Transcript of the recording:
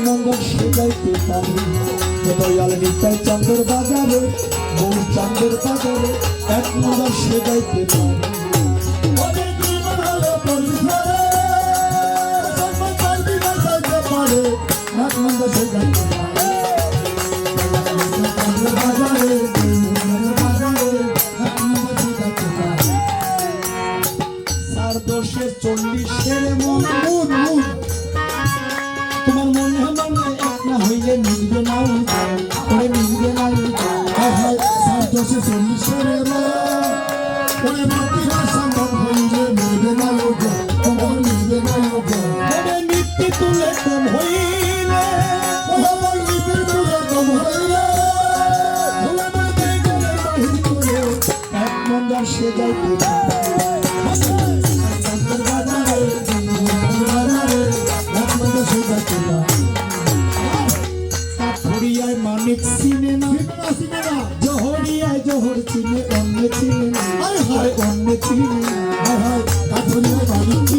মন্দ সে যাইতে পারে দয়াল নিতাই চাঁদের বাজারে বউ চাঁদের বাজারে এক মন্দ সে যাইতে পারে এক মন্দ সে যাইতে পারে বাজারে দোষের 40-এর মন তোমার মনে মনে এক না হইলে মিলবে না ওরে মিলবে না দোষে 40-এর ওরে মাতৃভাষা সম্ভব হইলে মিলবে না তোমার মিলবে না ওরে নিত্যি তুলে কম হইলে নিত্যি তুলে কম হইলে এক মন্দার সে যাইতে মানিক চিনে না জহরিয়ায় জহর চিনে অন্য চিনে অন্য চিনে মানিক